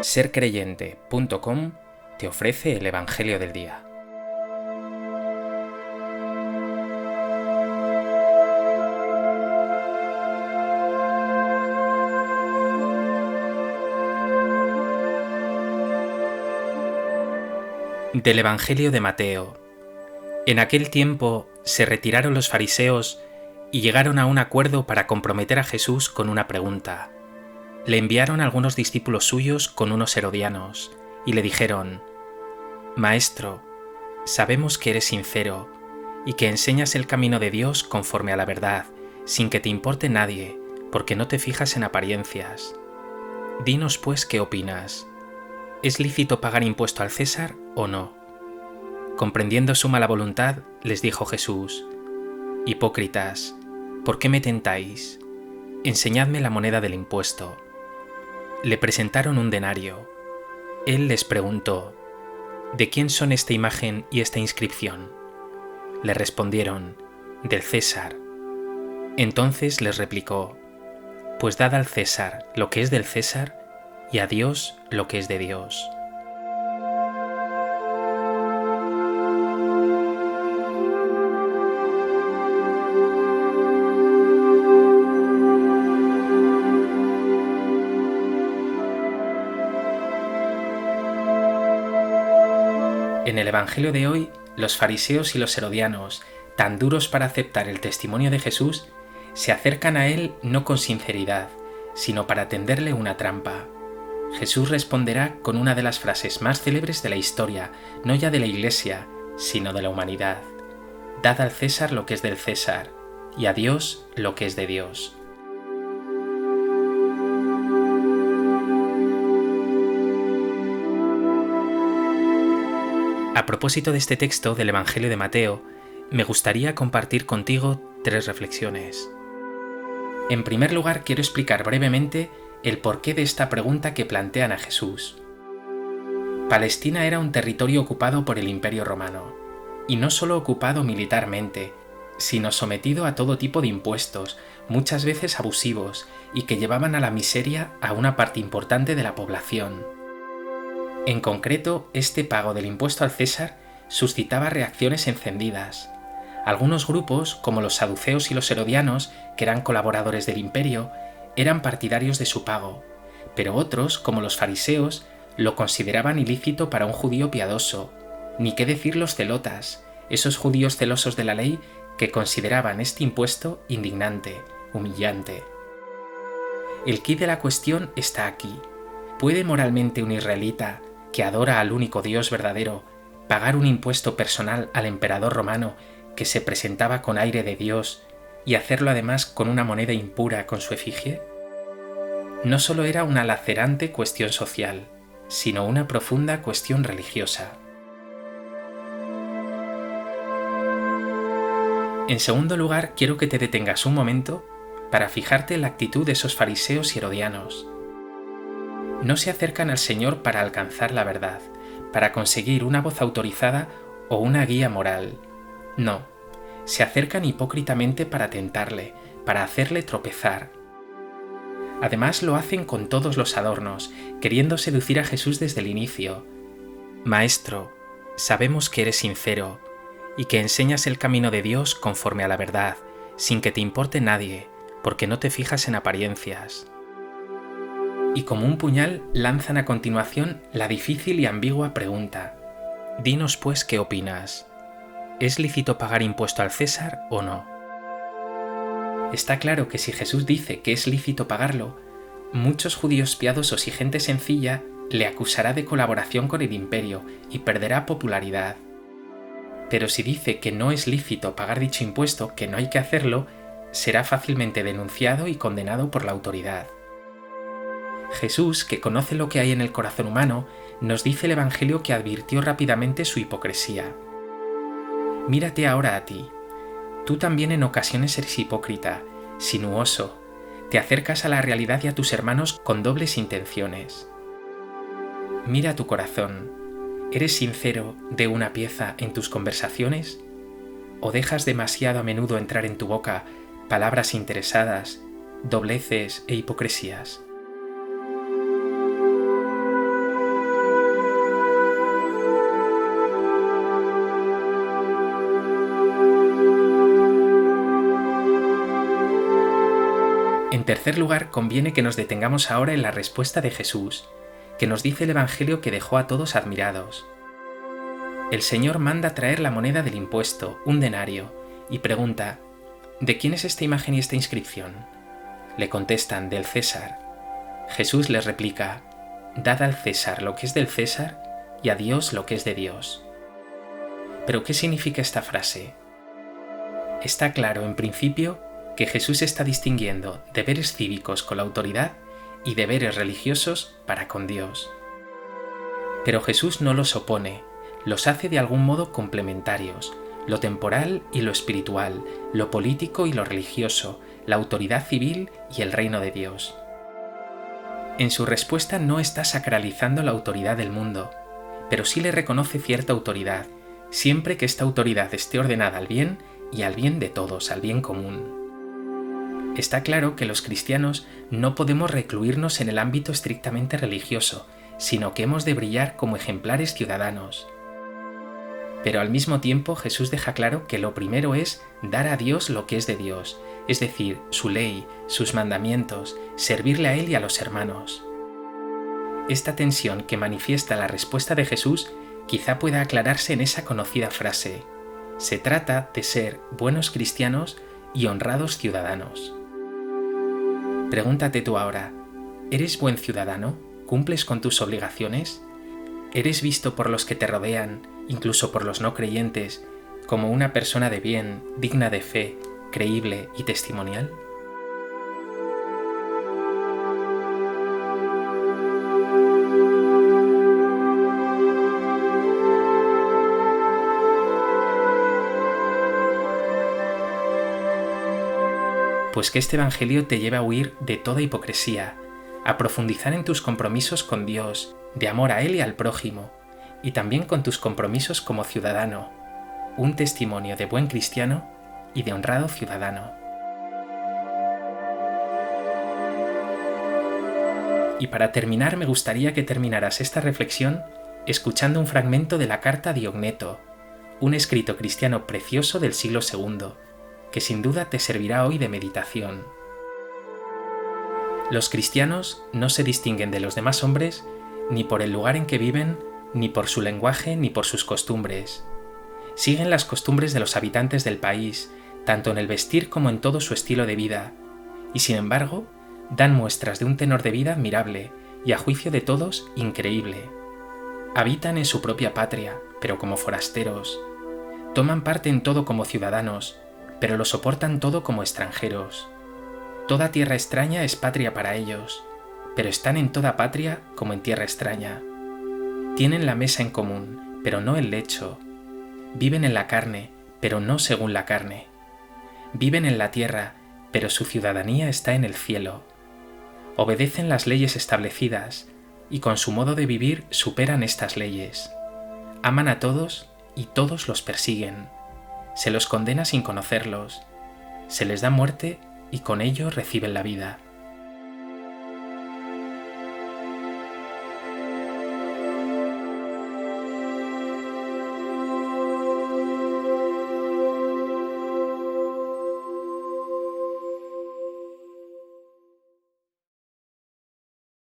Sercreyente.com te ofrece el Evangelio del Día. Del Evangelio de Mateo. En aquel tiempo se retiraron los fariseos y llegaron a un acuerdo para comprometer a Jesús con una pregunta. Le enviaron algunos discípulos suyos con unos herodianos y le dijeron: «Maestro, sabemos que eres sincero y que enseñas el camino de Dios conforme a la verdad, sin que te importe nadie, porque no te fijas en apariencias. Dinos pues qué opinas. ¿Es lícito pagar impuesto al César o no?» Comprendiendo su mala voluntad, les dijo Jesús: «Hipócritas, ¿por qué me tentáis? Enseñadme la moneda del impuesto». Le presentaron un denario. Él les preguntó: «¿De quién son esta imagen y esta inscripción?» Le respondieron: «Del César». Entonces les replicó: «Pues dad al César lo que es del César y a Dios lo que es de Dios». En el Evangelio de hoy, los fariseos y los herodianos, tan duros para aceptar el testimonio de Jesús, se acercan a él no con sinceridad, sino para tenderle una trampa. Jesús responderá con una de las frases más célebres de la historia, no ya de la Iglesia, sino de la humanidad: «Dad al César lo que es del César, y a Dios lo que es de Dios». A propósito de este texto del Evangelio de Mateo, me gustaría compartir contigo 3 reflexiones. En primer lugar, quiero explicar brevemente el porqué de esta pregunta que plantean a Jesús. Palestina era un territorio ocupado por el Imperio Romano, y no solo ocupado militarmente, sino sometido a todo tipo de impuestos, muchas veces abusivos, y que llevaban a la miseria a una parte importante de la población. En concreto, este pago del impuesto al César suscitaba reacciones encendidas. Algunos grupos, como los saduceos y los herodianos, que eran colaboradores del imperio, eran partidarios de su pago, pero otros, como los fariseos, lo consideraban ilícito para un judío piadoso. Ni qué decir los celotas, esos judíos celosos de la ley que consideraban este impuesto indignante, humillante. El quid de la cuestión está aquí. ¿Puede moralmente un israelita, que adora al único Dios verdadero, pagar un impuesto personal al emperador romano que se presentaba con aire de Dios y hacerlo además con una moneda impura con su efigie? No solo era una lacerante cuestión social, sino una profunda cuestión religiosa. En segundo lugar, quiero que te detengas un momento para fijarte en la actitud de esos fariseos y herodianos. No se acercan al Señor para alcanzar la verdad, para conseguir una voz autorizada o una guía moral. No, se acercan hipócritamente para tentarle, para hacerle tropezar. Además lo hacen con todos los adornos, queriendo seducir a Jesús desde el inicio. «Maestro, sabemos que eres sincero y que enseñas el camino de Dios conforme a la verdad, sin que te importe nadie, porque no te fijas en apariencias». Y como un puñal lanzan a continuación la difícil y ambigua pregunta: «Dinos pues qué opinas. ¿Es lícito pagar impuesto al César o no?» Está claro que si Jesús dice que es lícito pagarlo, muchos judíos piadosos y gente sencilla le acusará de colaboración con el imperio y perderá popularidad. Pero si dice que no es lícito pagar dicho impuesto, que no hay que hacerlo, será fácilmente denunciado y condenado por la autoridad. Jesús, que conoce lo que hay en el corazón humano, nos dice el Evangelio que advirtió rápidamente su hipocresía. Mírate ahora a ti. Tú también en ocasiones eres hipócrita, sinuoso, te acercas a la realidad y a tus hermanos con dobles intenciones. Mira tu corazón. ¿Eres sincero de una pieza en tus conversaciones? ¿O dejas demasiado a menudo entrar en tu boca palabras interesadas, dobleces e hipocresías? tercer lugar, conviene que nos detengamos ahora en la respuesta de Jesús, que nos dice el Evangelio que dejó a todos admirados. El Señor manda traer la moneda del impuesto, un denario, y pregunta: ¿de quién es esta imagen y esta inscripción? Le contestan: del César. Jesús les replica: dad al César lo que es del César y a Dios lo que es de Dios. ¿Pero qué significa esta frase? Está claro, en principio, que Jesús está distinguiendo deberes cívicos con la autoridad y deberes religiosos para con Dios. Pero Jesús no los opone, los hace de algún modo complementarios, lo temporal y lo espiritual, lo político y lo religioso, la autoridad civil y el reino de Dios. En su respuesta no está sacralizando la autoridad del mundo, pero sí le reconoce cierta autoridad, siempre que esta autoridad esté ordenada al bien y al bien de todos, al bien común. Está claro que los cristianos no podemos recluirnos en el ámbito estrictamente religioso, sino que hemos de brillar como ejemplares ciudadanos. Pero al mismo tiempo Jesús deja claro que lo primero es dar a Dios lo que es de Dios, es decir, su ley, sus mandamientos, servirle a Él y a los hermanos. Esta tensión que manifiesta la respuesta de Jesús quizá pueda aclararse en esa conocida frase: se trata de ser buenos cristianos y honrados ciudadanos. Pregúntate tú ahora: ¿eres buen ciudadano? ¿Cumples con tus obligaciones? ¿Eres visto por los que te rodean, incluso por los no creyentes, como una persona de bien, digna de fe, creíble y testimonial? Pues que este Evangelio te lleve a huir de toda hipocresía, a profundizar en tus compromisos con Dios, de amor a Él y al prójimo, y también con tus compromisos como ciudadano, un testimonio de buen cristiano y de honrado ciudadano. Y para terminar, me gustaría que terminaras esta reflexión escuchando un fragmento de la carta Diogneto, un escrito cristiano precioso del siglo II, que sin duda te servirá hoy de meditación. Los cristianos no se distinguen de los demás hombres ni por el lugar en que viven, ni por su lenguaje, ni por sus costumbres. Siguen las costumbres de los habitantes del país, tanto en el vestir como en todo su estilo de vida, y sin embargo, dan muestras de un tenor de vida admirable y a juicio de todos increíble. Habitan en su propia patria, pero como forasteros. Toman parte en todo como ciudadanos, pero lo soportan todo como extranjeros. Toda tierra extraña es patria para ellos, pero están en toda patria como en tierra extraña. Tienen la mesa en común, pero no el lecho. Viven en la carne, pero no según la carne. Viven en la tierra, pero su ciudadanía está en el cielo. Obedecen las leyes establecidas, y con su modo de vivir superan estas leyes. Aman a todos y todos los persiguen. Se los condena sin conocerlos, se les da muerte y con ello reciben la vida.